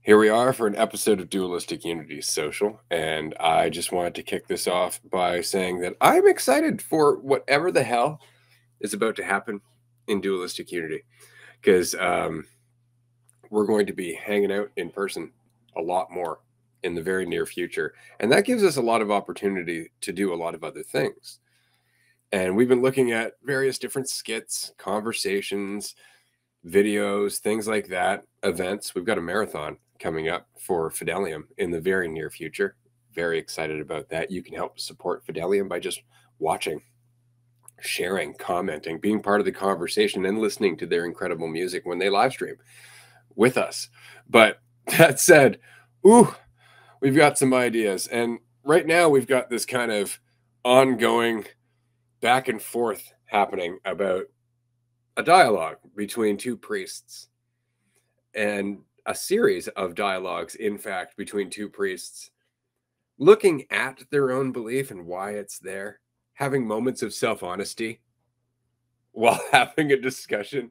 Here we are for an episode of Dualistic Unity Social, and I just wanted to kick this off by saying that I'm excited for whatever the hell is about to happen in Dualistic Unity, because we're going to be hanging out in person a lot more in the very near future, and that gives us a lot of opportunity to do a lot of other things. And we've been looking at various different skits, conversations, videos, things like that, events. We've got a marathon coming up for Fidelium in the very near future. Very excited about that. You can help support Fidelium by just watching, sharing, commenting, being part of the conversation, and listening to their incredible music when they live stream with us. But that said, we've got some ideas. And right now we've got this kind of ongoing back and forth happening about a dialogue between two priests, and a series of dialogues, in fact, between two priests, looking at their own belief and why it's there, having moments of self-honesty while having a discussion.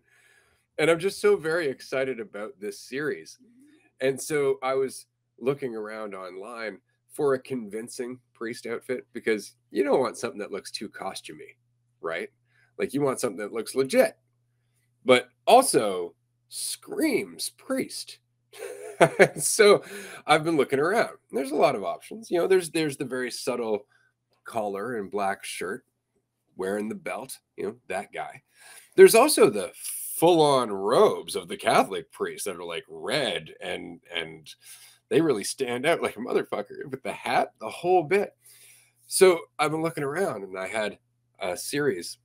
And I'm just so very excited about this series. And so I was looking around online for a convincing priest outfit, because you don't want something that looks too costumey, right? Like, you want something that looks legit, but also screams priest. So I've been looking around. There's a lot of options. You know, there's the very subtle collar and black shirt, wearing the belt, you know, that guy. There's also the full-on robes of the Catholic priests that are like red, and they really stand out like a motherfucker, with the hat, the whole bit. So I've been looking around, and I had a series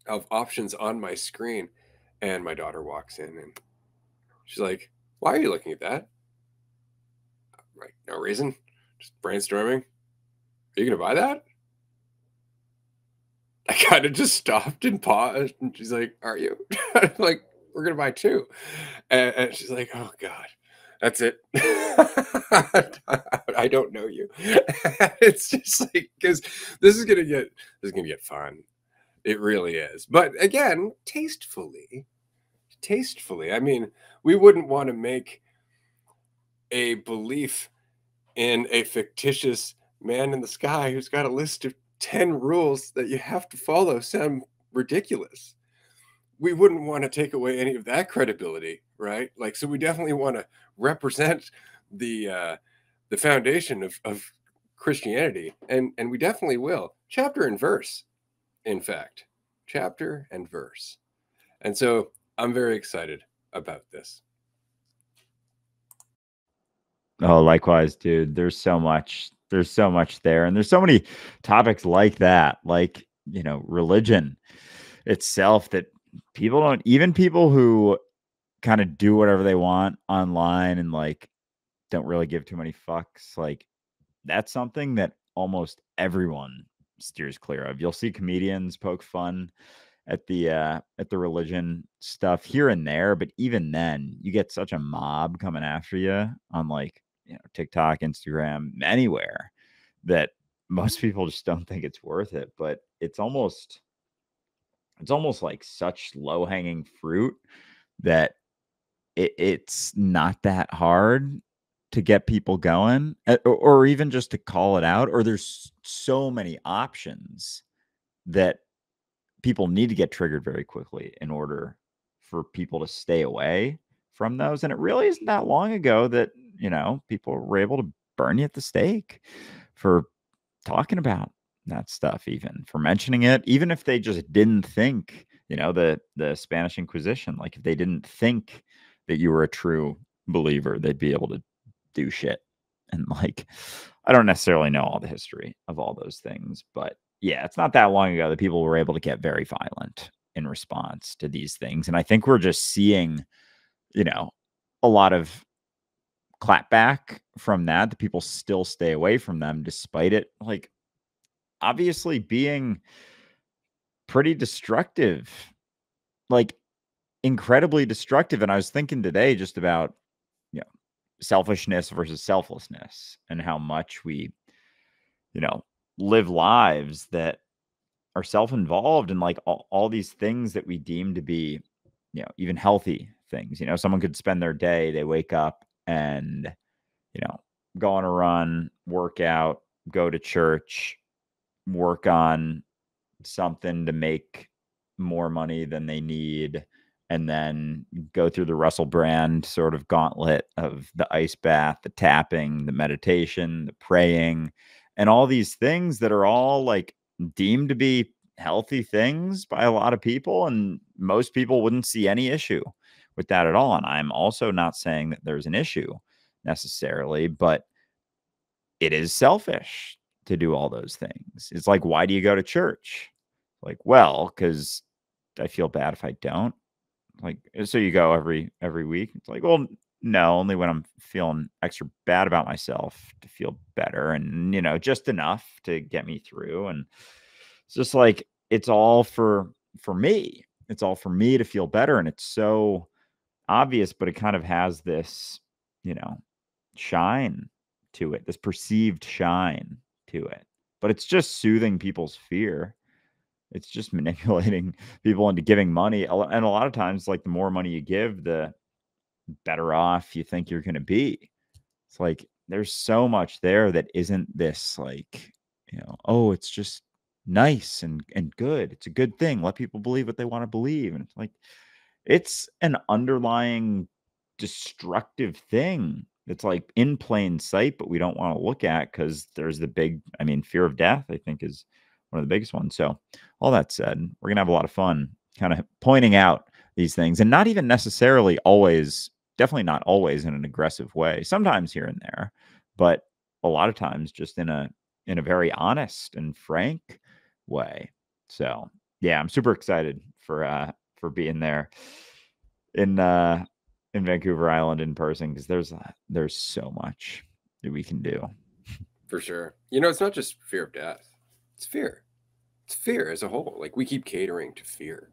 of options on my screen, and my daughter walks in and she's like, "Why are you looking at that?" I'm like, "No reason, just brainstorming. Are you gonna buy that?" I kind of just stopped and paused, and she's like, "Are you?" I'm like, "We're gonna buy two." And she's like, "Oh God, that's it." I don't know you. It's just like, because this is gonna get fun. It really is. But again, tastefully. I mean, we wouldn't want to make a belief in a fictitious man in the sky who's got a list of 10 rules that you have to follow sound ridiculous. We wouldn't want to take away any of that credibility, right? Like, so we definitely want to represent the foundation of Christianity, and we definitely will. Chapter and verse, in fact. Chapter and verse. And so I'm very excited about this. Oh, likewise, dude. There's so much there. And there's so many topics like that, like, religion itself, that people don't, even people who kind of do whatever they want online and like don't really give too many fucks. Like, that's something that almost everyone steers clear of. You'll see comedians poke fun at the religion stuff here and there, but even then you get such a mob coming after you on, like, TikTok, Instagram, anywhere, that most people just don't think it's worth it. But it's almost like such low-hanging fruit that it's not that hard to get people going, or even just to call it out. Or there's so many options that people need to get triggered very quickly in order for people to stay away from those. And it really isn't that long ago that, people were able to burn you at the stake for talking about that stuff, even for mentioning it, even if they just didn't think, the Spanish Inquisition, like, if they didn't think that you were a true believer, they'd be able to do shit. And, like, I don't necessarily know all the history of all those things, but yeah, it's not that long ago that people were able to get very violent in response to these things. And I think we're just seeing, a lot of clapback from that. The people still stay away from them, despite it, like, obviously being pretty destructive, like incredibly destructive. And I was thinking today just about, selfishness versus selflessness, and how much we, live lives that are self-involved, and like all these things that we deem to be, even healthy things. Someone could spend their day, they wake up, and, go on a run, work out, go to church, work on something to make more money than they need, and then go through the Russell Brand sort of gauntlet of the ice bath, the tapping, the meditation, the praying, and all these things that are all like deemed to be healthy things by a lot of people. And most people wouldn't see any issue with that at all. And I'm also not saying that there's an issue necessarily, but it is selfish to do all those things. It's like, why do you go to church? Like, well, because I feel bad if I don't. Like, so you go every week. It's like, well, no, only when I'm feeling extra bad about myself to feel better, and just enough to get me through. And it's just like it's all for me. It's all for me to feel better, and it's so obvious, but it kind of has this, shine to it, this perceived shine to it. But it's just soothing people's fear. It's just manipulating people into giving money. And a lot of times, like, the more money you give, the better off you think you're going to be. It's like there's so much there that isn't this, like, oh, it's just nice and good. It's a good thing. Let people believe what they want to believe. And it's like, it's an underlying destructive thing. It's like in plain sight, but we don't want to look at because there's the big, fear of death, I think, is one of the biggest ones. So all that said, we're going to have a lot of fun kind of pointing out these things, and not even necessarily always, definitely not always in an aggressive way, sometimes here and there, but a lot of times just in a very honest and frank way. So yeah, I'm super excited for being there in Vancouver Island in person, because there's so much that we can do. For sure. It's not just fear of death. It's fear. It's fear as a whole. Like, we keep catering to fear.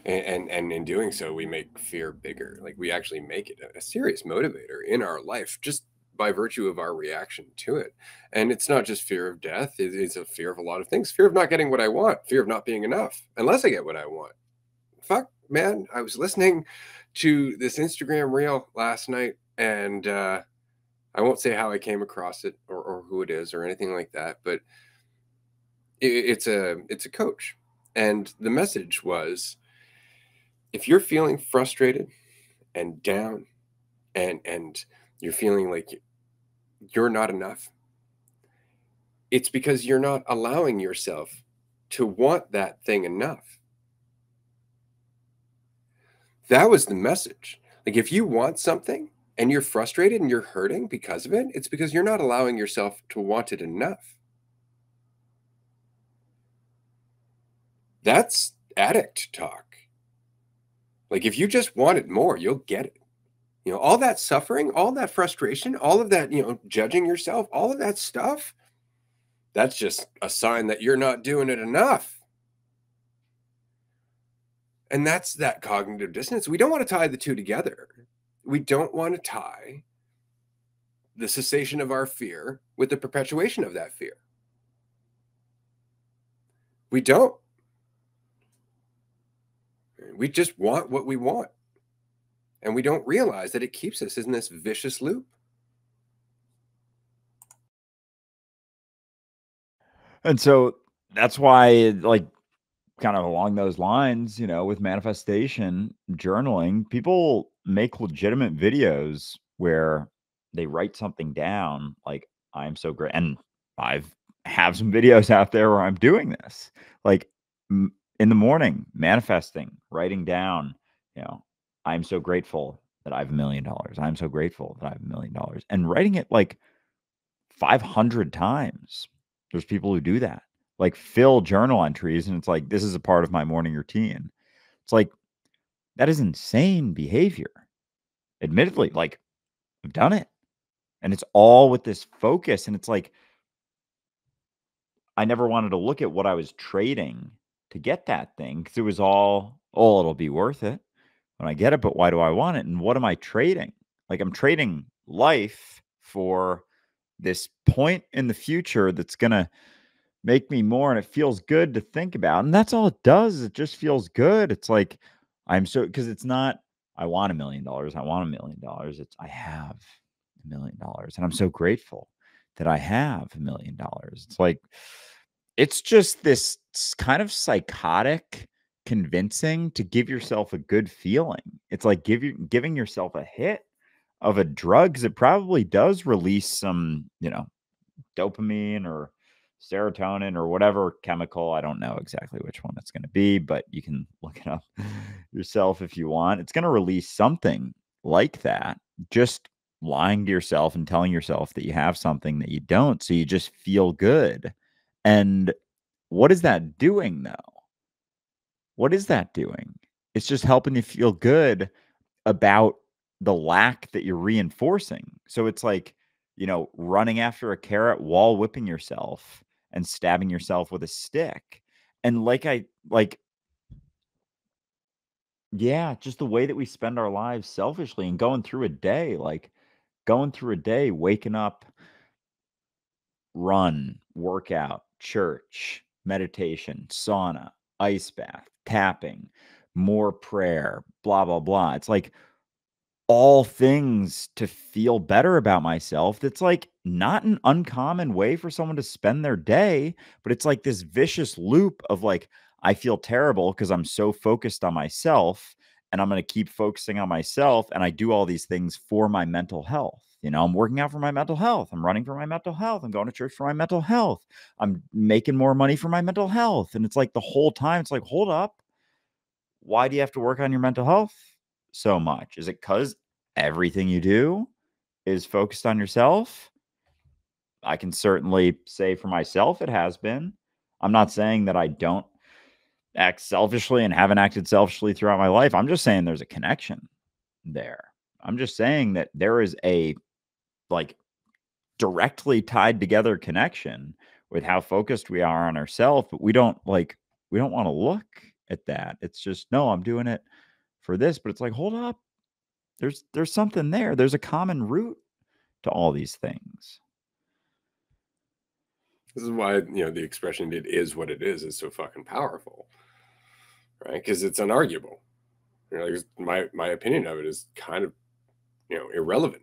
And in doing so, we make fear bigger. Like, we actually make it a serious motivator in our life just by virtue of our reaction to it. And it's not just fear of death. It's a fear of a lot of things. Fear of not getting what I want. Fear of not being enough unless I get what I want. Fuck, man. I was listening to this Instagram reel last night, and I won't say how I came across it or who it is or anything like that, but it's a coach, and the message was, if you're feeling frustrated and down, and you're feeling like you're not enough, it's because you're not allowing yourself to want that thing enough. That was the message. Like, if you want something and you're frustrated and you're hurting because of it, it's because you're not allowing yourself to want it enough. That's addict talk. Like, if you just want it more, you'll get it. All that suffering, all that frustration, all of that, judging yourself, all of that stuff, that's just a sign that you're not doing it enough. And that's that cognitive dissonance. We don't want to tie the two together. We don't want to tie the cessation of our fear with the perpetuation of that fear. We don't. We just want what we want. And we don't realize that it keeps us in this vicious loop. And so that's why, like, kind of along those lines, with manifestation journaling, people make legitimate videos where they write something down, like, I'm so great. And I've have some videos out there where I'm doing this, like, in the morning, manifesting, writing down, I'm so grateful that I have $1 million. I'm so grateful that I have $1 million, and writing it like 500 times. There's people who do that, like, fill journal entries, and it's like, this is a part of my morning routine. It's like, that is insane behavior. Admittedly, like, I've done it, and it's all with this focus. And it's like, I never wanted to look at what I was trading to get that thing, because it was all, oh, it'll be worth it when I get it, but why do I want it? And what am I trading? Like, I'm trading life for this point in the future that's going to make me more, and it feels good to think about. And that's all it does. It just feels good. It's like, because it's not, I want $1 million. I want $1 million. It's, I have $1 million. And I'm so grateful that I have $1 million. It's like, it's just this kind of psychotic convincing to give yourself a good feeling. It's like giving yourself a hit of a drug, because it probably does release some, dopamine or serotonin or whatever chemical. I don't know exactly which one it's going to be, but you can look it up yourself if you want. It's going to release something like that. Just lying to yourself and telling yourself that you have something that you don't. So you just feel good. And what is that doing, though? What is that doing? It's just helping you feel good about the lack that you're reinforcing. So it's like, running after a carrot, wall whipping yourself and stabbing yourself with a stick. And yeah, just the way that we spend our lives selfishly and going through a day, waking up, run, workout, church, meditation, sauna, ice bath, tapping, more prayer, blah, blah, blah. It's like all things to feel better about myself. That's like not an uncommon way for someone to spend their day, but it's like this vicious loop of like, I feel terrible because I'm so focused on myself, and I'm going to keep focusing on myself. And I do all these things for my mental health. I'm working out for my mental health. I'm running for my mental health. I'm going to church for my mental health. I'm making more money for my mental health. And it's like the whole time, it's like, hold up. Why do you have to work on your mental health so much? Is it because everything you do is focused on yourself? I can certainly say for myself, it has been. I'm not saying that I don't act selfishly and haven't acted selfishly throughout my life. I'm just saying there's a connection there. I'm just saying that there is a like directly tied together connection with how focused we are on ourselves, but we don't want to look at that. It's just, no, I'm doing it for this, but it's like, hold up. There's something there. There's a common root to all these things. This is why, the expression "it is what it is" so fucking powerful, right? Because it's unarguable. My opinion of it is kind of, irrelevant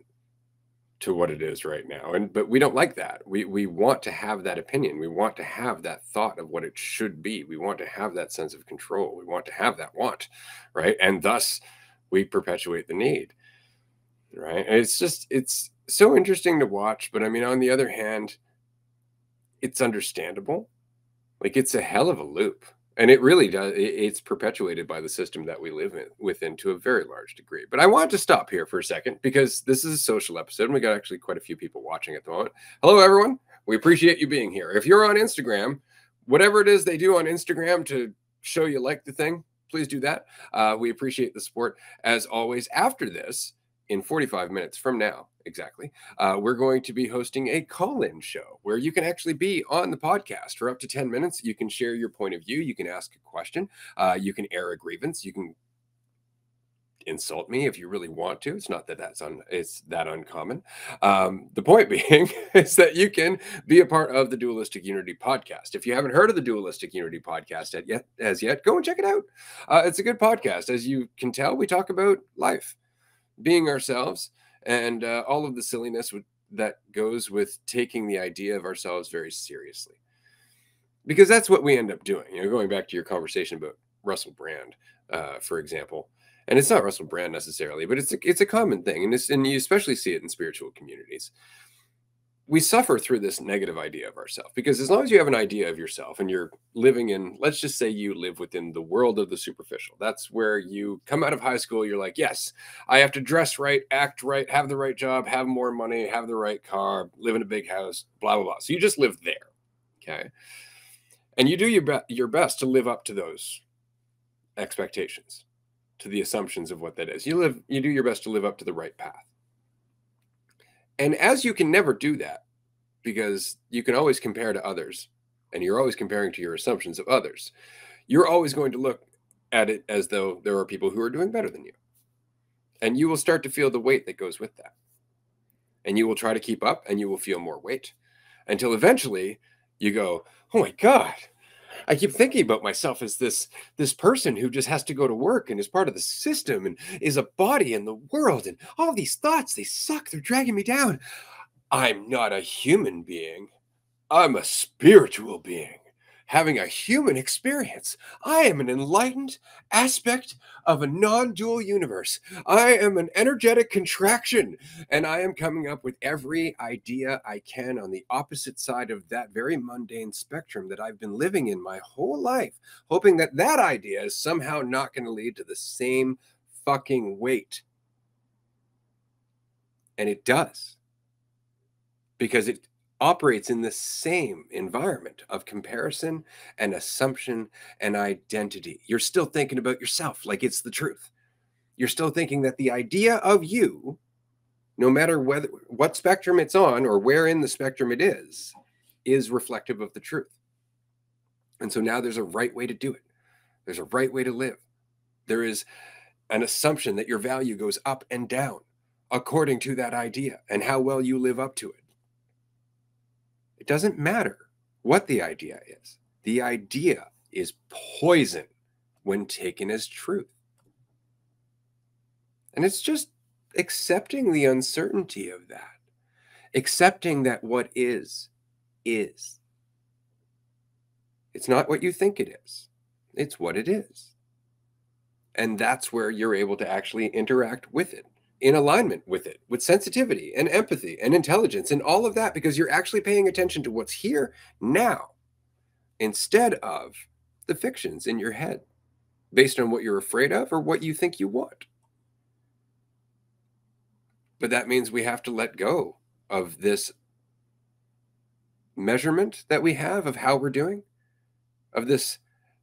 to what it is right now. But we don't like that. We want to have that opinion. We want to have that thought of what it should be. We want to have that sense of control. We want to have that want, right? And thus we perpetuate the need, right? And it's so interesting to watch. But I mean, on the other hand, it's understandable. Like, it's a hell of a loop. And it really does. It's perpetuated by the system that we live within to a very large degree. But I want to stop here for a second because this is a social episode. And we got actually quite a few people watching at the moment. Hello, everyone. We appreciate you being here. If you're on Instagram, whatever it is they do on Instagram to show you like the thing, please do that. We appreciate the support. As always, after this, in 45 minutes from now, exactly, we're going to be hosting a call-in show where you can actually be on the podcast for up to 10 minutes. You can share your point of view. You can ask a question. You can air a grievance. You can insult me if you really want to. It's not that it's that uncommon. The point being is that you can be a part of the Dualistic Unity podcast. If you haven't heard of the Dualistic Unity podcast as yet, go and check it out. It's a good podcast. As you can tell, we talk about life, being ourselves, and all of the silliness that goes with taking the idea of ourselves very seriously. Because that's what we end up doing. Going back to your conversation about Russell Brand, for example, and it's not Russell Brand necessarily, but it's a common thing, and you especially see it in spiritual communities. We suffer through this negative idea of ourselves because as long as you have an idea of yourself and you're living in, let's just say you live within the world of the superficial, that's where you come out of high school. You're like, yes, I have to dress right, act right, have the right job, have more money, have the right car, live in a big house, blah, blah, blah. So you just live there. Okay. And you do your best to live up to those expectations, to the assumptions of what that is. You do your best to live up to the right path. And as you can never do that, because you can always compare to others, and you're always comparing to your assumptions of others, you're always going to look at it as though there are people who are doing better than you. And you will start to feel the weight that goes with that. And you will try to keep up, and you will feel more weight until eventually you go, oh my God, I keep thinking about myself as this person who just has to go to work and is part of the system and is a body in the world, and all these thoughts, they suck, they're dragging me down. I'm not a human being. I'm a spiritual being having a human experience. I am an enlightened aspect of a non dual universe. I am an energetic contraction, and I am coming up with every idea I can on the opposite side of that very mundane spectrum that I've been living in my whole life, hoping that that idea is somehow not going to lead to the same fucking weight. And it does, because it operates in the same environment of comparison and assumption and identity. You're still thinking about yourself like it's the truth. You're still thinking that the idea of you, no matter what spectrum it's on or where in the spectrum it is reflective of the truth. And so now there's a right way to do it. There's a right way to live. There is an assumption that your value goes up and down according to that idea and how well you live up to it. It doesn't matter what the idea is. The idea is poison when taken as truth. And it's just accepting the uncertainty of that, accepting that what is. It's not what you think it is, it's what it is. And that's where you're able to actually interact with it, in alignment with it, with sensitivity and empathy and intelligence and all of that, because you're actually paying attention to what's here now instead of the fictions in your head based on what you're afraid of or what you think you want. But that means we have to let go of this measurement that we have of how we're doing, of this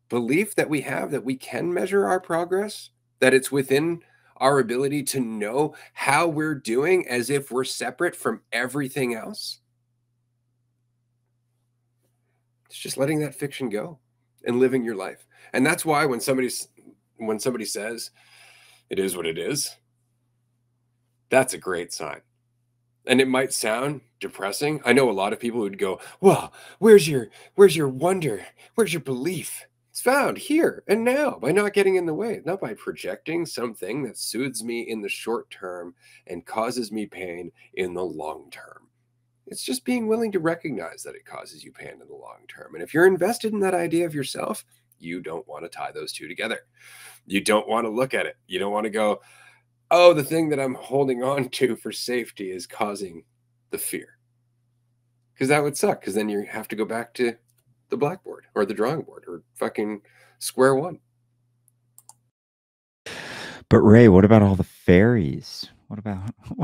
belief that we have that we can measure our progress, that it's within our ability to know how we're doing as if we're separate from everything else. It's just letting that fiction go and living your life. And that's why when somebody says it is what it is, that's a great sign. And it might sound depressing. I know a lot of people who'd go, well, where's your wonder? Where's your belief? It's found here and now by not getting in the way, not by projecting something that soothes me in the short term and causes me pain in the long term. It's just being willing to recognize that it causes you pain in the long term. And if you're invested in that idea of yourself, you don't want to tie those two together. You don't want to look at it. You don't want to go, oh, the thing that I'm holding on to for safety is causing the fear. Because that would suck, because then you have to go back to the blackboard or the drawing board or fucking square one. But Ray, what about all the fairies? What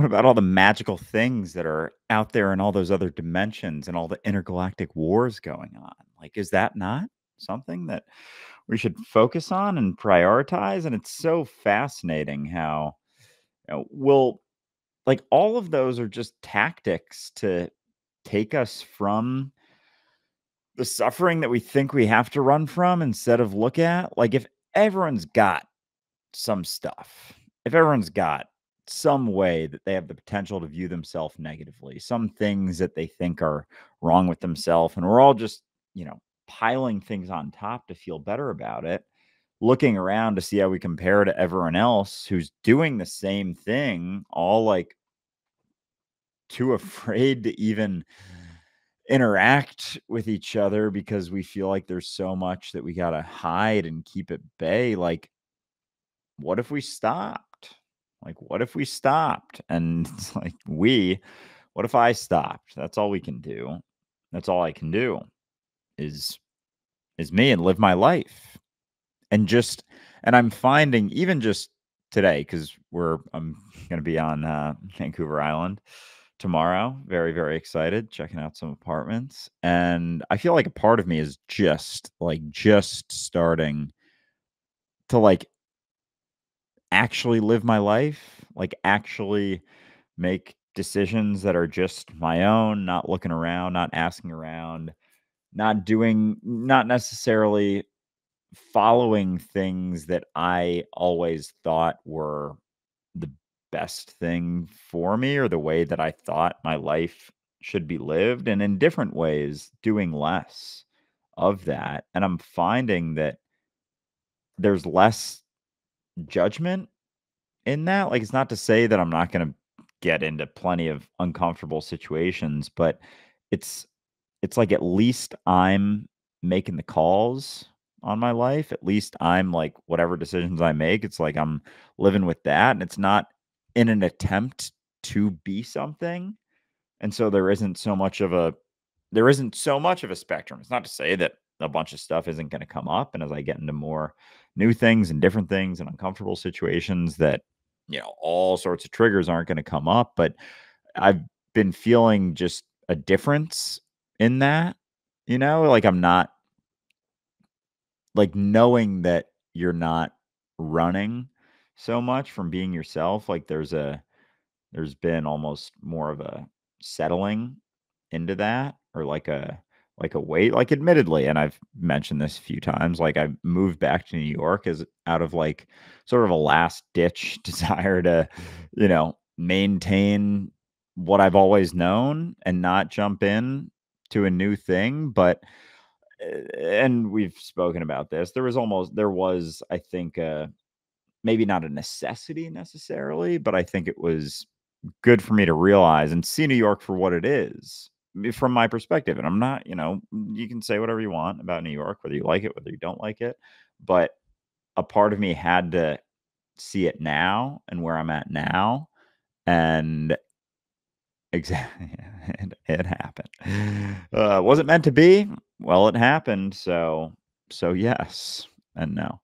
about all the magical things that are out there in all those other dimensions and all the intergalactic wars going on? Like, is that not something that we should focus on and prioritize? And it's so fascinating how like all of those are just tactics to take us from the suffering that we think we have to run from instead of look at. Like, if everyone's got some stuff, if everyone's got some way that they have the potential to view themselves negatively, some things that they think are wrong with themselves, and we're all just, piling things on top to feel better about it, looking around to see how we compare to everyone else who's doing the same thing, all like too afraid to even interact with each other because we feel like there's so much that we got to hide and keep at bay. Like, what if we stopped? What if we stopped? And it's like, what if I stopped? That's all we can do. That's all I can do is me and live my life. And I'm finding even just today, because I'm going to be on Vancouver Island tomorrow. Very, very excited, checking out some apartments. And I feel like a part of me is just starting to actually live my life, actually make decisions that are just my own, not looking around, not asking around, not necessarily following things that I always thought were the best thing for me or the way that I thought my life should be lived, and in different ways doing less of that. And I'm finding that there's less judgment in that. Like, it's not to say that I'm not gonna get into plenty of uncomfortable situations, but it's it's like at least I'm making the calls on my life. At least I'm like whatever decisions I make, it's like I'm living with that, and it's not in an attempt to be something. And so there isn't so much of a spectrum. It's not to say that a bunch of stuff isn't going to come up. And as I get into more new things and different things and uncomfortable situations, that, all sorts of triggers aren't going to come up. But I've been feeling just a difference in that, like I'm not like knowing that you're not running so much from being yourself. Like there's been almost more of a settling into that, or like a weight, like, admittedly, and I've mentioned this a few times, like, I moved back to New York as out of, like, sort of a last ditch desire to, maintain what I've always known and not jump in to a new thing. But and we've spoken about this. There was, I think, maybe not a necessity necessarily, but I think it was good for me to realize and see New York for what it is, from my perspective. And I'm not, you can say whatever you want about New York, whether you like it, whether you don't like it. But a part of me had to see it now and where I'm at now. And exactly, it happened. Was it meant to be? Well, it happened. So yes and no.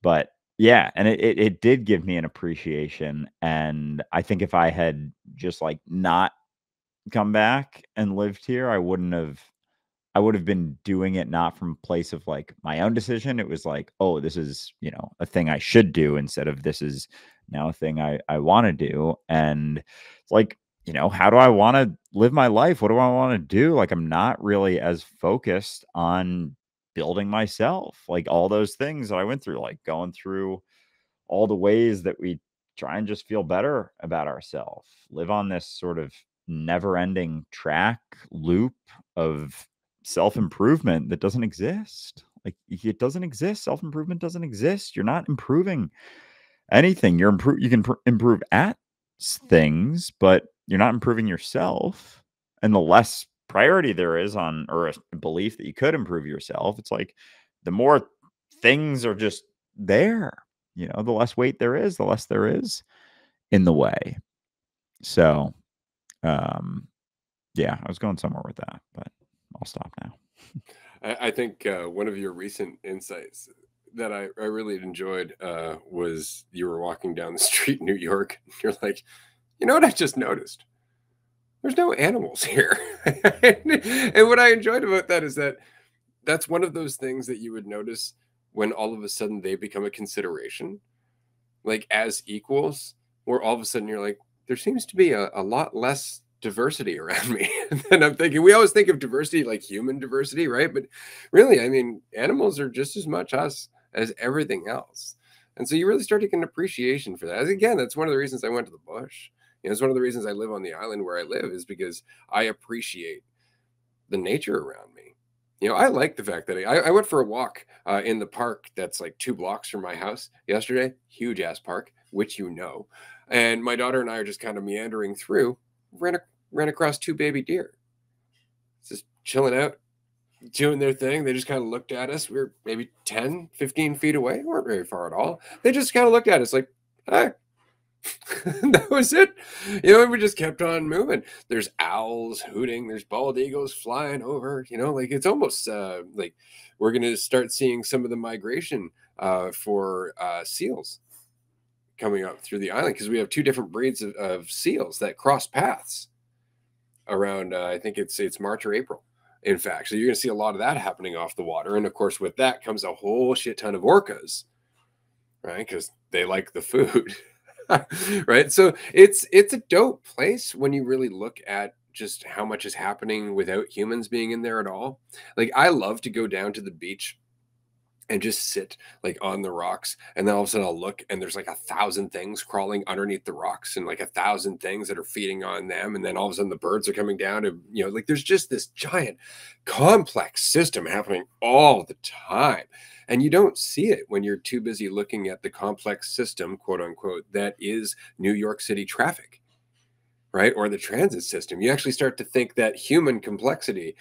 But yeah, and it did give me an appreciation. And I think if I had just like not come back and lived here, I would have been doing it not from a place of like my own decision. It was like, oh, this is, a thing I should do, instead of this is now a thing I want to do. And it's like, how do I want to live my life? What do I want to do? Like, I'm not really as focused on building myself, like all those things that I went through, like going through all the ways that we try and just feel better about ourselves, live on this sort of never ending track loop of self improvement that doesn't exist. Like, it doesn't exist. Self improvement doesn't exist. You're not improving anything. You can improve at things, but you're not improving yourself. And the less priority there is on, or a belief that you could improve yourself, it's like the more things are just there, the less weight there is, the less there is in the way. So, yeah, I was going somewhere with that, but I'll stop now. I think one of your recent insights that I really enjoyed was you were walking down the street in New York. And you're like, you know what I just noticed? There's no animals here. And what I enjoyed about that is that that's one of those things that you would notice when all of a sudden they become a consideration, like as equals, where all of a sudden you're like, there seems to be a lot less diversity around me. And I'm thinking, we always think of diversity like human diversity, right? But really, I mean, animals are just as much us as everything else. And so you really start to get an appreciation for that. Again, that's one of the reasons I went to the bush. It's one of the reasons I live on the island where I live, is because I appreciate the nature around me. I like the fact that I went for a walk in the park that's like 2 blocks from my house yesterday. Huge ass park, which and my daughter and I are just kind of meandering through. Ran across 2 baby deer, just chilling out, doing their thing. They just kind of looked at us. We were maybe 10, 15 feet away. We weren't very far at all. They just kind of looked at us like, hi. That was it. And we just kept on moving. There's owls hooting. There's bald eagles flying over. Like it's almost like we're going to start seeing some of the migration for seals coming up through the island, because we have 2 different breeds of seals that cross paths around. I think it's March or April, in fact. So you're going to see a lot of that happening off the water. And of course, with that comes a whole shit ton of orcas, right? Because they like the food. Right. So it's a dope place when you really look at just how much is happening without humans being in there at all. Like, I love to go down to the beach and just sit like on the rocks. And then all of a sudden I'll look and there's like 1,000 things crawling underneath the rocks and like 1,000 things that are feeding on them. And then all of a sudden the birds are coming down to, like there's just this giant complex system happening all the time. And you don't see it when you're too busy looking at the complex system, quote unquote, that is New York City traffic, right? Or the transit system. You actually start to think that human complexity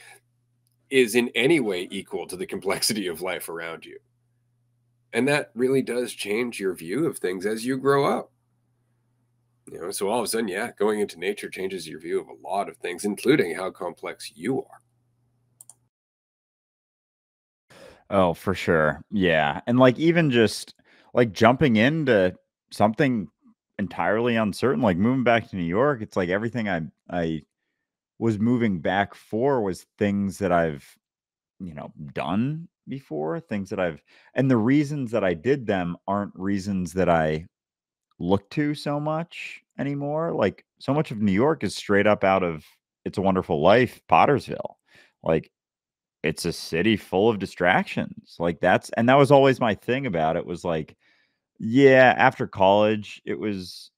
is in any way equal to the complexity of life around you. And that really does change your view of things as you grow up. So all of a sudden, yeah, going into nature changes your view of a lot of things, including how complex you are. Oh, for sure. Yeah. And like even just like jumping into something entirely uncertain, like moving back to New York, it's like everything I was moving back for was things that I've, done before, things that I've and the reasons that I did them aren't reasons that I look to so much anymore. Like so much of New York is straight up out of It's a Wonderful Life, Pottersville. Like it's a city full of distractions. Like that was always my thing about it was like, yeah, after college, it was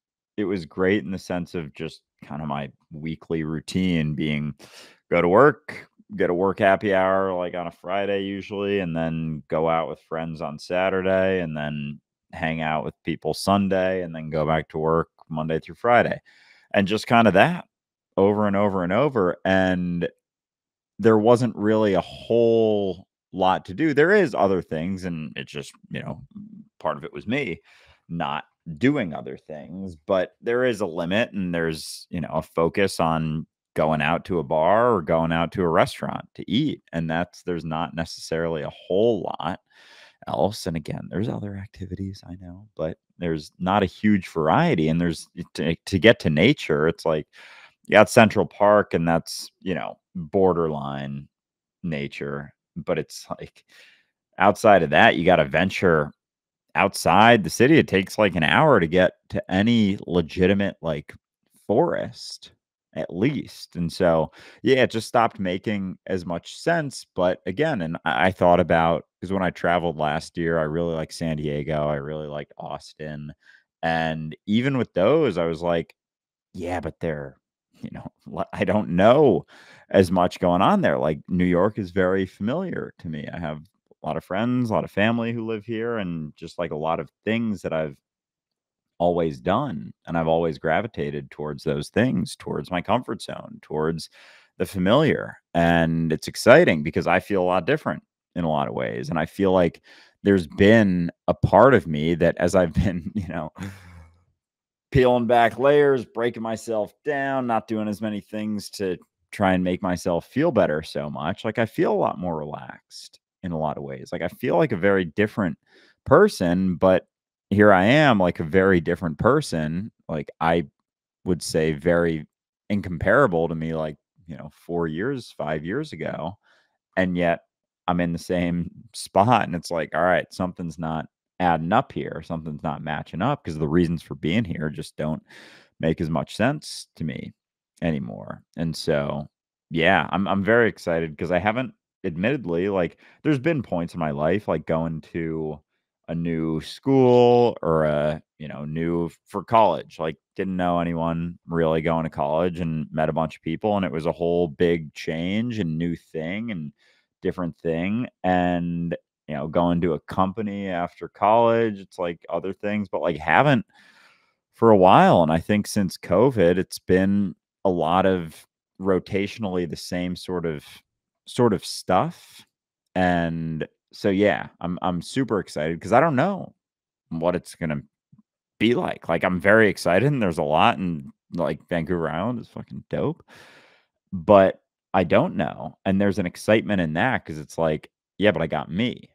great in the sense of just kind of my weekly routine being go to work, get a work happy hour like on a Friday usually, and then go out with friends on Saturday, and then hang out with people Sunday, and then go back to work Monday through Friday. And just kind of that over and over and over. And there wasn't really a whole lot to do. There is other things, and it's just, part of it was me not doing other things, but there is a limit and there's, a focus on going out to a bar or going out to a restaurant to eat. And there's not necessarily a whole lot else. And again, there's other activities I know, but there's not a huge variety. And to get to nature, it's like, you got Central Park, and that's, borderline nature, but it's like outside of that, you got to venture outside the city. It takes like an hour to get to any legitimate like forest at least. And so, yeah, it just stopped making as much sense. But again, and I thought about because when I traveled last year, I really like San Diego, I really liked Austin. And even with those, I was like, yeah, but I don't know as much going on there. Like New York is very familiar to me. I have a lot of friends, a lot of family who live here, and just like a lot of things that I've always done. And I've always gravitated towards those things, towards my comfort zone, towards the familiar. And it's exciting because I feel a lot different in a lot of ways. And I feel like there's been a part of me that as I've been, peeling back layers, breaking myself down, not doing as many things to try and make myself feel better so much. Like I feel a lot more relaxed in a lot of ways. Like I feel like a very different person, but here I am like a very different person. Like I would say very incomparable to me like, 4 years, 5 years ago. And yet I'm in the same spot and it's like, all right, something's not adding up here. Something's not matching up because the reasons for being here just don't make as much sense to me anymore. And so, yeah, I'm very excited because I haven't admittedly like there's been points in my life like going to a new school or new for college, like didn't know anyone really going to college and met a bunch of people and it was a whole big change and new thing and different thing. And going to a company after college, it's like other things, but like haven't for a while. And I think since COVID, it's been a lot of rotationally the same sort of stuff. And so yeah, I'm super excited because I don't know what it's gonna be like. Like I'm very excited and there's a lot and like Vancouver Island is fucking dope. But I don't know. And there's an excitement in that because it's like, yeah, but I got me.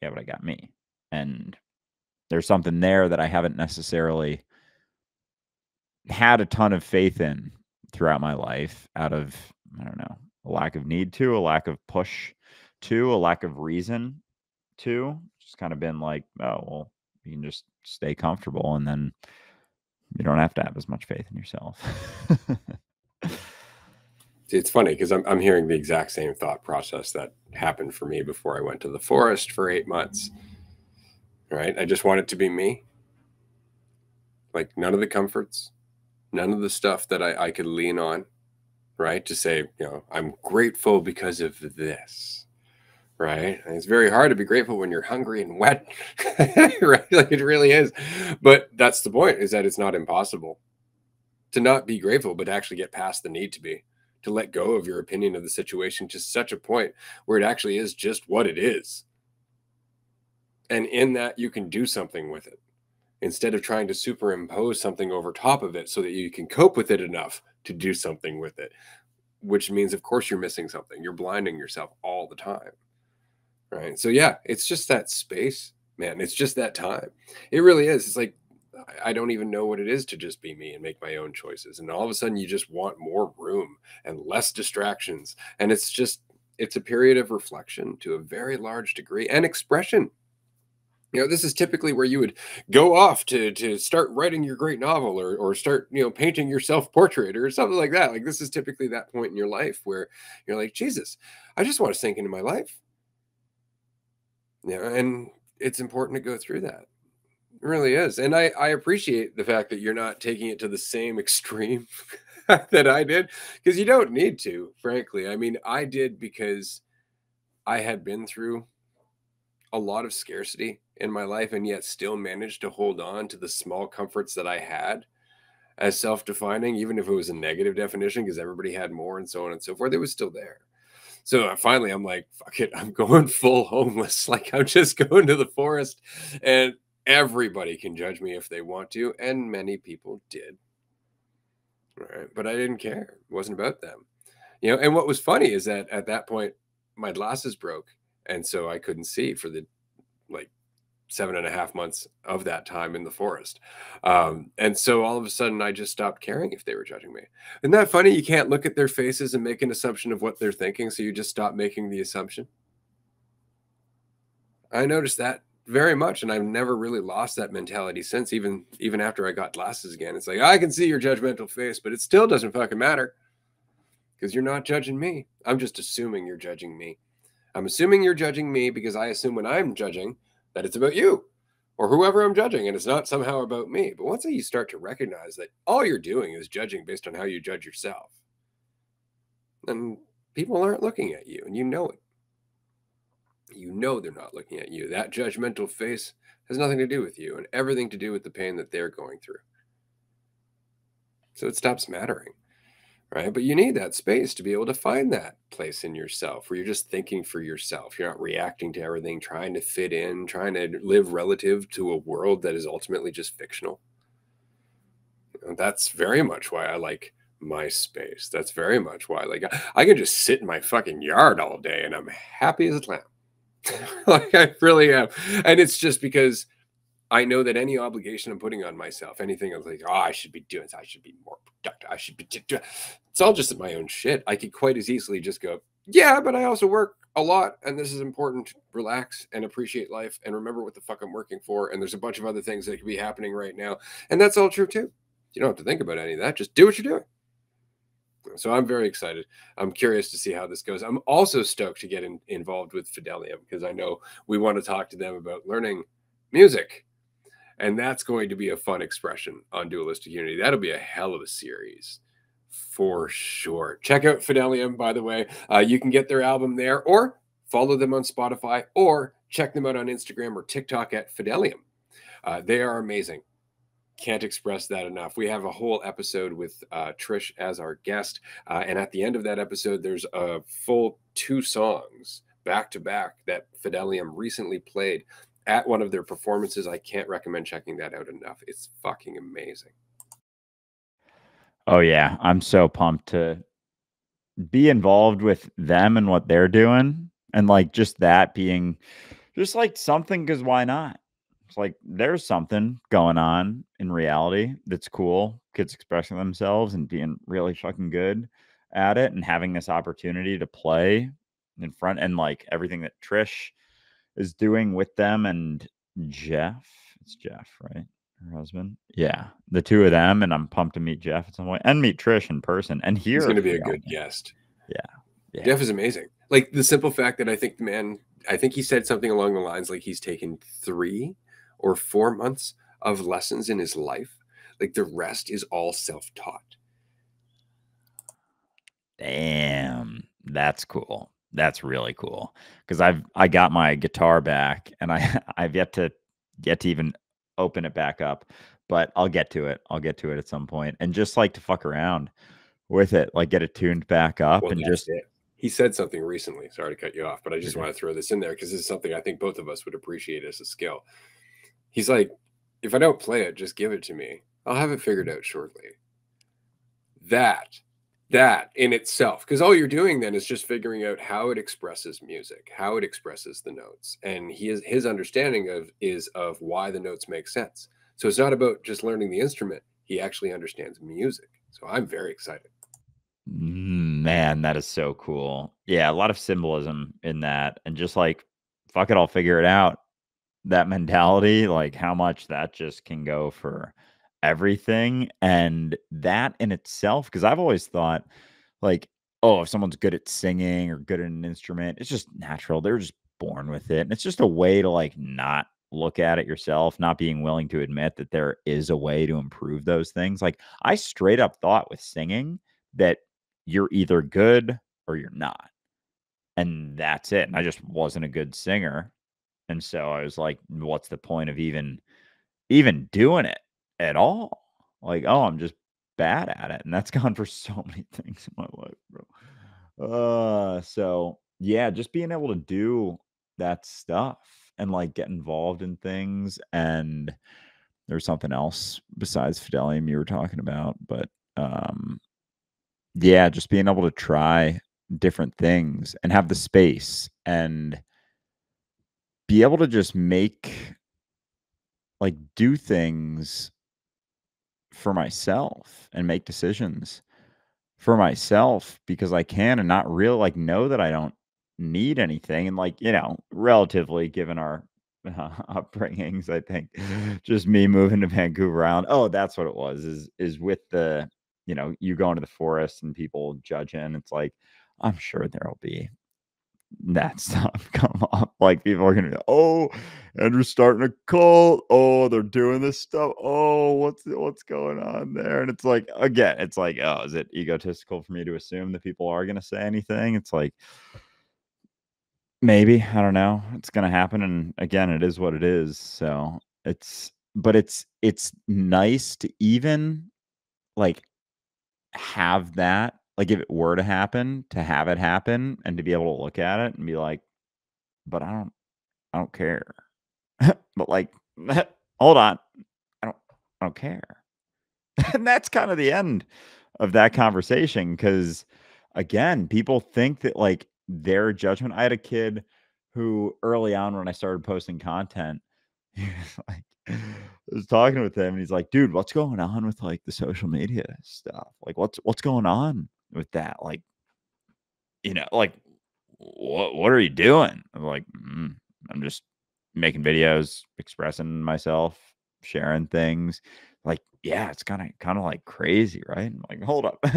Yeah, but I got me. And there's something there that I haven't necessarily had a ton of faith in throughout my life out of, I don't know, a lack of need to, a lack of push to, a lack of reason to. Just kind of been like, oh, well, you can just stay comfortable and then you don't have to have as much faith in yourself. It's funny because I'm hearing the exact same thought process that happened for me before I went to the forest for 8 months. Right? I just want it to be me. Like none of the comforts, none of the stuff that I could lean on, right? To say, I'm grateful because of this, right? And it's very hard to be grateful when you're hungry and wet, right? Like it really is. But that's the point, is that it's not impossible to not be grateful, but to actually get past the need to be, to let go of your opinion of the situation to such a point where it actually is just what it is. And in that, you can do something with it instead of trying to superimpose something over top of it so that you can cope with it enough to do something with it, which means, of course, you're missing something. You're blinding yourself all the time. Right. So, yeah, it's just that space, man. It's just that time. It really is. It's like, I don't even know what it is to just be me and make my own choices. And all of a sudden, you just want more room and less distractions. And it's a period of reflection to a very large degree and expression. This is typically where you would go off to start writing your great novel, or start, painting your self-portrait or something like that. Like this is typically that point in your life where you're like, Jesus, I just want to sink into my life. And it's important to go through that. It really is. And I appreciate the fact that you're not taking it to the same extreme that I did, because you don't need to, frankly. I mean, I did because I had been through a lot of scarcity in my life and yet still managed to hold on to the small comforts that I had as self-defining, even if it was a negative definition, because everybody had more and so on and so forth. It was still there. So finally, I'm like, fuck it, I'm going full homeless. Like I'm just going to the forest, and everybody can judge me if they want to, and many people did. Right, but I didn't care. It wasn't about them. And what was funny is that at that point, my glasses broke, and so I couldn't see for the like 7.5 months of that time in the forest. And so all of a sudden, I just stopped caring if they were judging me. Isn't that funny? You can't look at their faces and make an assumption of what they're thinking, so you just stop making the assumption. I noticed that very much, and I've never really lost that mentality since. Even after I got glasses again, it's like, I can see your judgmental face, but it still doesn't fucking matter, because you're not judging me. I'm just assuming you're judging me. I'm assuming you're judging me because I assume when I'm judging that it's about you or whoever I'm judging, and it's not somehow about me. But once you start to recognize that all you're doing is judging based on how you judge yourself, then people aren't looking at you, and you know it. You know they're not looking at you. That judgmental face has nothing to do with you and everything to do with the pain that they're going through. So it stops mattering. Right. But you need that space to be able to find that place in yourself where you're just thinking for yourself. You're not reacting to everything, trying to fit in, trying to live relative to a world that is ultimately just fictional. That's very much why I like my space. That's very much why, like, I can just sit in my fucking yard all day and I'm happy as a clam. Like, I really am. And it's just because I know that any obligation I'm putting on myself, anything I'm like, I should be doing this, I should be more productive, I should be doing, it's all just my own shit. I could quite as easily just go, yeah, but I also work a lot, and this is important. Relax and appreciate life and remember what the fuck I'm working for. And there's a bunch of other things that could be happening right now. And that's all true too. You don't have to think about any of that. Just do what you're doing. So I'm very excited. I'm curious to see how this goes. I'm also stoked to get involved with Fidelium, because I know we want to talk to them about learning music. And that's going to be a fun expression on Dualistic Unity. That'll be a hell of a series for sure. Check out Fidelium, by the way. You can get their album there, or follow them on Spotify, or check them out on Instagram or TikTok at Fidelium. They are amazing. Can't express that enough. We have a whole episode with Trish as our guest. And at the end of that episode, there's a full 2 songs back to back that Fidelium recently played at one of their performances. I can't recommend checking that out enough. It's fucking amazing. Oh yeah, I'm so pumped to be involved with them and what they're doing, and like just that being just like something, because why not? It's like there's something going on in reality that's cool. Kids expressing themselves and being really fucking good at it, and having this opportunity to play in front, and like everything that Trish is doing with them, and Jeff. It's Jeff, right? Her husband. Yeah. The 2 of them. And I'm pumped to meet Jeff at some point and meet Trish in person and He's hear going to be a Fidel. good guest. Yeah. Jeff is amazing. Like the simple fact that I think the man, I think he said something along the lines like he's taken 3 or 4 months of lessons in his life. Like the rest is all self-taught. Damn, that's cool. That's really cool. Because I got my guitar back, and I've yet to even open it back up, but I'll get to it. I'll get to it at some point, and just like to fuck around with it, like get it tuned back up, Well, and that's just it. He said something recently. Sorry to cut you off, but I just okay. want to throw this in there because this is something I think both of us would appreciate as a skill. He's like, if I don't play it, just give it to me. I'll have it figured out shortly. That that in itself, because all you're doing then is just figuring out how it expresses music, how it expresses the notes, and his understanding of is of why the notes make sense. So it's not about just learning the instrument. He actually understands music. So I'm very excited. Man, that is so cool. Yeah, a lot of symbolism in that, and just like, fuck it, I'll figure it out. That mentality, like how much that just can go for everything, and that in itself, because I've always thought, like, oh, if someone's good at singing or good at an instrument, it's just natural. They're just born with it. And it's just a way to like not look at it yourself, not being willing to admit that there is a way to improve those things. Like I straight up thought with singing that you're either good or you're not. And that's it. And I just wasn't a good singer. And so I was like, what's the point of even doing it at all? Like, oh, I'm just bad at it. And that's gone for so many things in my life, bro. So yeah, just being able to do that stuff and like get involved in things. And there's something else besides Fidelium you were talking about, but yeah, just being able to try different things and have the space and be able to just do things for myself and make decisions for myself because I can and not real like know that I don't need anything and like, relatively given our upbringings, I think just me moving to Vancouver Island. Oh, that's what it was is with the, you go into the forest and people judging. It's like, I'm sure there'll be that stuff come up. Like people are gonna be, oh, Andrew's starting a cult. Oh, they're doing this stuff. Oh, what's going on there? And it's like, again, it's like, oh, is it egotistical for me to assume that people are gonna say anything? It's like maybe, I don't know. It's gonna happen. And again, it is what it is. So it's nice to even like have that, like if it were to happen, to have it happen and to be able to look at it and be like, but I don't care. But like, hold on. I don't I don't care. And that's kind of the end of that conversation because again, people think that like their judgment. I had a kid who early on when I started posting content, he was like I was talking with him and he's like, dude, what's going on with like the social media stuff? Like what's going on with that? Like, like what are you doing? I'm like, I'm just making videos, expressing myself, sharing things. Like, yeah, it's kind of like crazy, right? I'm like, hold up. Do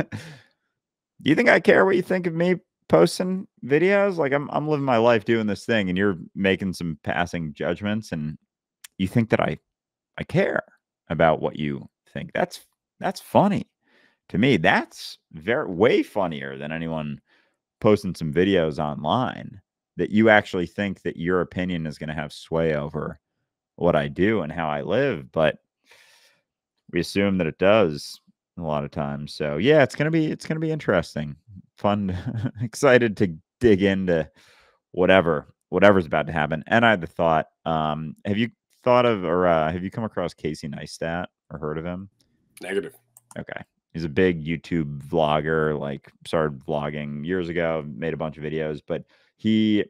you think I care what you think of me posting videos? Like I'm living my life doing this thing and you're making some passing judgments and you think that I care about what you think. That's funny to me. That's very way funnier than anyone posting some videos online that you actually think that your opinion is going to have sway over what I do and how I live, but we assume that it does a lot of times. So yeah, it's gonna be interesting, fun, excited to dig into whatever's about to happen. And I had the thought, have you thought of or have you come across Casey Neistat or heard of him? Negative. Okay. He's a big YouTube vlogger, like started vlogging years ago, made a bunch of videos, but he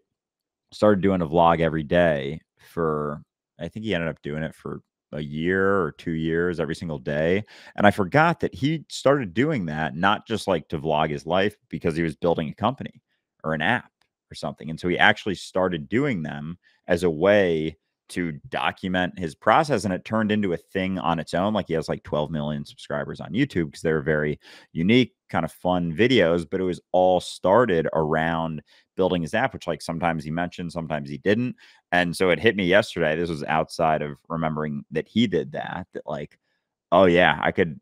started doing a vlog every day for I think he ended up doing it for a year or 2 years every single day. And I forgot that he started doing that not just like to vlog his life because he was building a company or an app or something. And so he actually started doing them as a way to document his process and it turned into a thing on its own. Like he has like 12 million subscribers on YouTube because they're very unique kind of fun videos, but it was all started around building his app, which like sometimes he mentioned, sometimes he didn't. And so it hit me yesterday. This was outside of remembering that he did that, that like, oh yeah, I could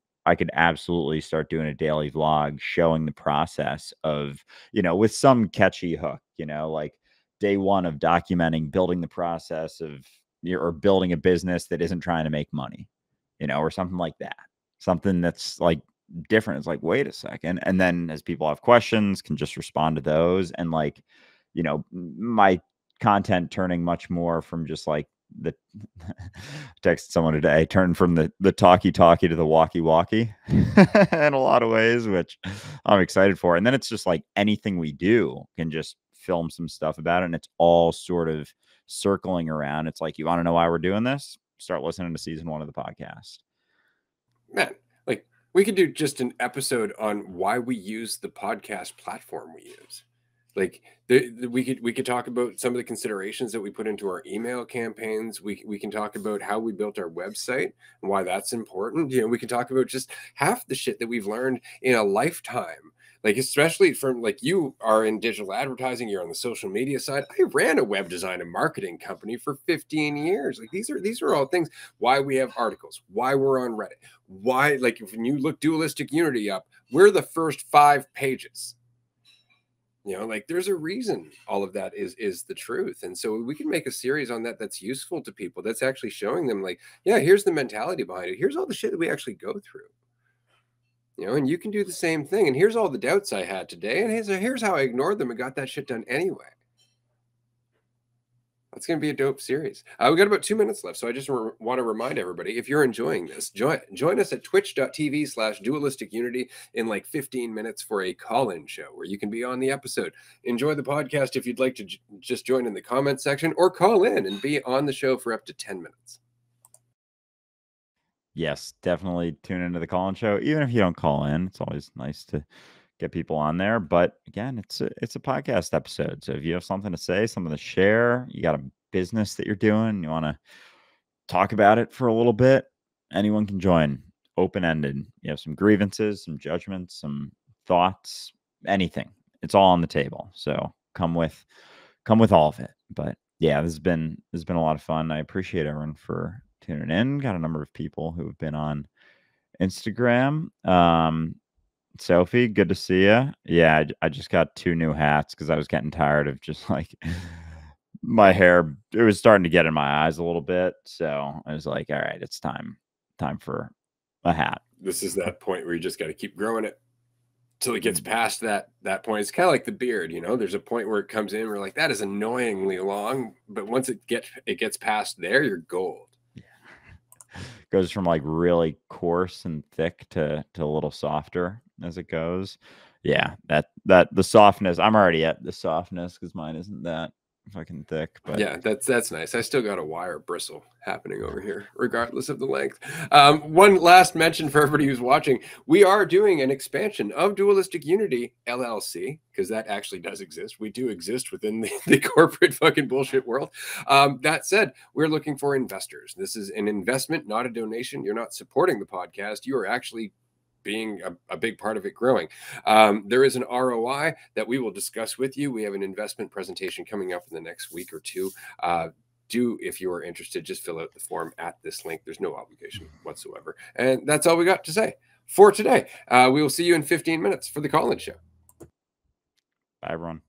absolutely start doing a daily vlog showing the process of, with some catchy hook, like day one of documenting building the process of or building a business that isn't trying to make money, or something like that. Something that's like different. It's like, wait a second. And then as people have questions, can just respond to those. And like, my content turning much more from just like the texted someone today, turned from the talkie to the walkie in a lot of ways, which I'm excited for. And then it's just like anything we do can just film some stuff about it. And it's all sort of circling around. It's like, you want to know why we're doing this? Start listening to season 1 of the podcast. Man, like we could do just an episode on why we use the podcast platform we use. Like we could talk about some of the considerations that we put into our email campaigns. We can talk about how we built our website and why that's important. We can talk about just half the shit that we've learned in a lifetime. Like, especially from like, you are in digital advertising, you're on the social media side. I ran a web design and marketing company for 15 years. Like these are all things why we have articles, why we're on Reddit, why, like, if you look Dualistic Unity up, we're the first 5 pages. Like there's a reason all of that is the truth. And so we can make a series on that that's useful to people, that's actually showing them like, yeah, here's the mentality behind it. Here's all the shit that we actually go through. And you can do the same thing. And here's all the doubts I had today. And here's how I ignored them and got that shit done anyway. That's going to be a dope series. We got about 2 minutes left. So I just want to remind everybody, if you're enjoying this, join us at twitch.tv/dualistic unity in like 15 minutes for a call-in show where you can be on the episode. Enjoy the podcast if you'd like to just join in the comment section, or call in and be on the show for up to 10 minutes. Yes, definitely tune into the call-in show. Even if you don't call in, it's always nice to get people on there. But again, it's a podcast episode. So if you have something to say, something to share, you got a business that you're doing, you want to talk about it for a little bit, anyone can join. Open-ended. You have some grievances, some judgments, some thoughts, anything. It's all on the table. So come with all of it. But yeah, this has been a lot of fun. I appreciate everyone for tuning in. Got a number of people who have been on Instagram. Sophie, good to see you. Yeah, I just got 2 new hats because I was getting tired of just like my hair. It was starting to get in my eyes a little bit. So I was like, all right, it's time for a hat. This is that point where you just got to keep growing it till it gets past that point. It's kind of like the beard, there's a point where it comes in, we're like, that is annoyingly long. But once it gets past there, you're gold. Goes from like really coarse and thick to a little softer as it goes. Yeah, that the softness, I'm already at the softness because mine isn't that fucking thick. But yeah, that's nice. I still got a wire bristle happening over here, regardless of the length. One last mention for everybody who's watching: we are doing an expansion of Dualistic Unity LLC, because that actually does exist. We do exist within the corporate fucking bullshit world. That said, we're looking for investors. This is an investment, not a donation. You're not supporting the podcast. You are actually being a big part of it growing. There is an ROI that we will discuss with you. We have an investment presentation coming up in the next week or two. If you are interested, just fill out the form at this link. There's no obligation whatsoever. And that's all we got to say for today. We will see you in 15 minutes for the call-in show. Bye, everyone.